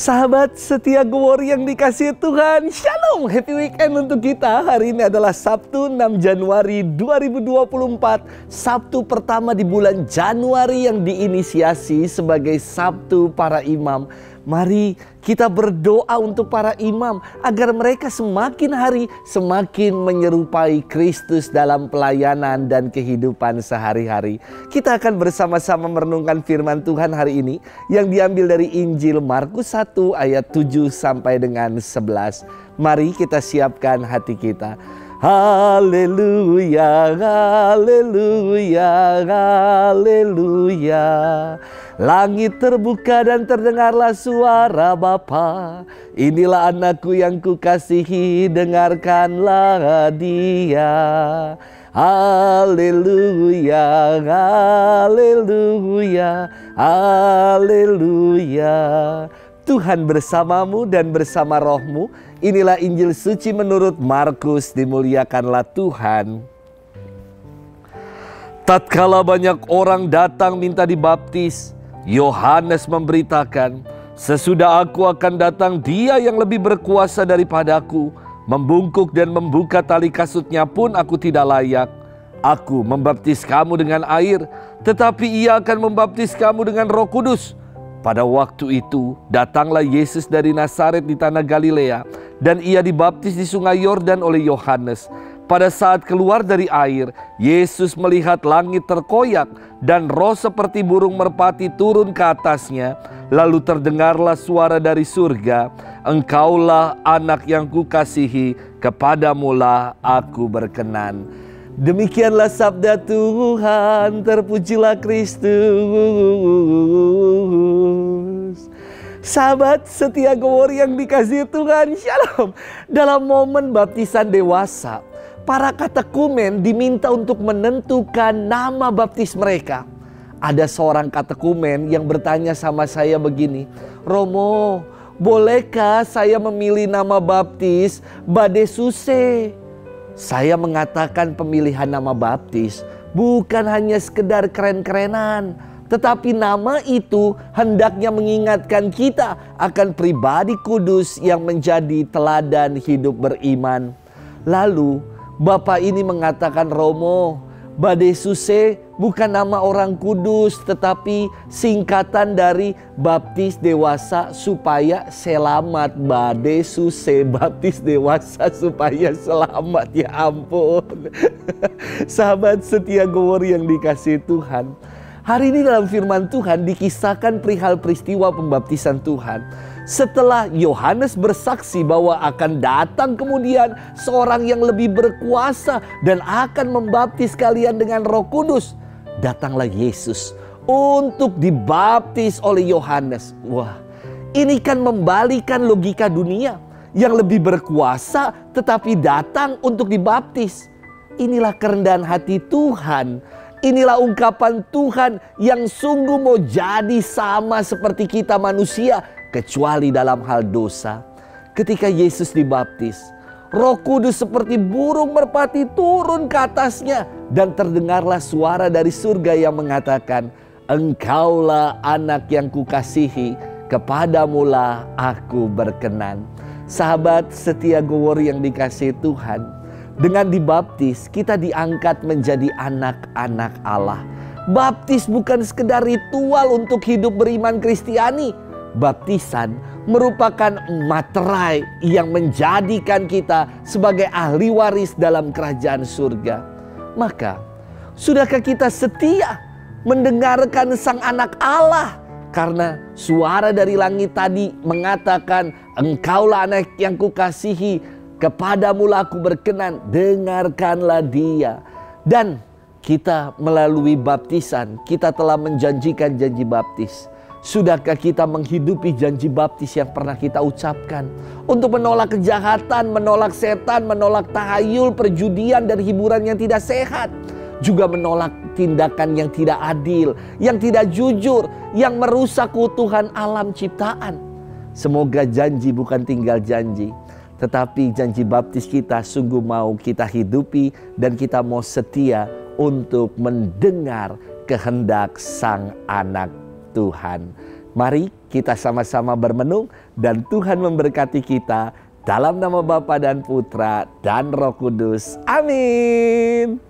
Sahabat setia Glory yang dikasihi Tuhan, Shalom, happy weekend untuk kita. Hari ini adalah Sabtu 6 Januari 2024, Sabtu pertama di bulan Januari yang diinisiasi sebagai Sabtu para imam. Mari kita berdoa untuk para imam agar mereka semakin hari semakin menyerupai Kristus dalam pelayanan dan kehidupan sehari-hari. Kita akan bersama-sama merenungkan firman Tuhan hari ini yang diambil dari Injil Markus 1 ayat 7 sampai dengan 11. Mari kita siapkan hati kita. Haleluya, haleluya, haleluya. Langit terbuka dan terdengarlah suara Bapa. Inilah anakku yang kukasihi, dengarkanlah dia. Haleluya, haleluya, haleluya. Tuhan bersamamu dan bersama rohmu. Inilah Injil suci menurut Markus, dimuliakanlah Tuhan. Tatkala banyak orang datang minta dibaptis, Yohanes memberitakan, "Sesudah aku akan datang dia yang lebih berkuasa daripadaku. Membungkuk dan membuka tali kasutnya pun aku tidak layak. Aku membaptis kamu dengan air, tetapi ia akan membaptis kamu dengan Roh Kudus." Pada waktu itu datanglah Yesus dari Nazaret di tanah Galilea, dan ia dibaptis di sungai Yordan oleh Yohanes. Pada saat keluar dari air, Yesus melihat langit terkoyak dan roh seperti burung merpati turun ke atasnya. Lalu terdengarlah suara dari surga, "Engkaulah anak yang kukasihi, kepadamulah aku berkenan." Demikianlah sabda Tuhan, terpujilah Kristus. Sahabat setia Glory yang dikasihi Tuhan, Shalom. Dalam momen baptisan dewasa, para katekumen diminta untuk menentukan nama baptis mereka. Ada seorang katekumen yang bertanya sama saya begini, "Romo, bolehkah saya memilih nama baptis Bade Suse?" Saya mengatakan pemilihan nama baptis bukan hanya sekedar keren-kerenan, tetapi nama itu hendaknya mengingatkan kita akan pribadi kudus yang menjadi teladan hidup beriman. Lalu Bapak ini mengatakan, "Romo, Bade Suse bukan nama orang kudus, tetapi singkatan dari baptis dewasa supaya selamat." Bade Suse, baptis dewasa supaya selamat. Ya ampun. Sahabat setia Glory yang dikasihi Tuhan, hari ini dalam firman Tuhan dikisahkan perihal peristiwa pembaptisan Tuhan. Setelah Yohanes bersaksi bahwa akan datang kemudian seorang yang lebih berkuasa dan akan membaptis kalian dengan Roh Kudus, datanglah Yesus untuk dibaptis oleh Yohanes. Wah, ini kan membalikan logika dunia yang lebih berkuasa tetapi datang untuk dibaptis. Inilah kerendahan hati Tuhan. Inilah ungkapan Tuhan yang sungguh mau jadi sama seperti kita manusia, kecuali dalam hal dosa. Ketika Yesus dibaptis, Roh Kudus seperti burung merpati turun ke atasnya, dan terdengarlah suara dari surga yang mengatakan, "Engkaulah anak yang kukasihi, kepadamulah aku berkenan." Sahabat setia Glory yang dikasihi Tuhan, dengan dibaptis kita diangkat menjadi anak-anak Allah. Baptis bukan sekedar ritual untuk hidup beriman Kristiani. Baptisan merupakan materai yang menjadikan kita sebagai ahli waris dalam kerajaan surga. Maka, sudahkah kita setia mendengarkan Sang Anak Allah? Karena suara dari langit tadi mengatakan, "Engkaulah anak yang kukasihi, kepadamulah aku berkenan, dengarkanlah dia." Dan kita melalui baptisan, kita telah menjanjikan janji baptis. Sudahkah kita menghidupi janji baptis yang pernah kita ucapkan? Untuk menolak kejahatan, menolak setan, menolak tahayul, perjudian, dan hiburan yang tidak sehat. Juga menolak tindakan yang tidak adil, yang tidak jujur, yang merusak keutuhan alam ciptaan. Semoga janji bukan tinggal janji, tetapi janji baptis kita sungguh mau kita hidupi, dan kita mau setia untuk mendengar kehendak Sang Anak Tuhan. Mari kita sama-sama bermenung dan Tuhan memberkati kita dalam nama Bapa dan Putra dan Roh Kudus. Amin.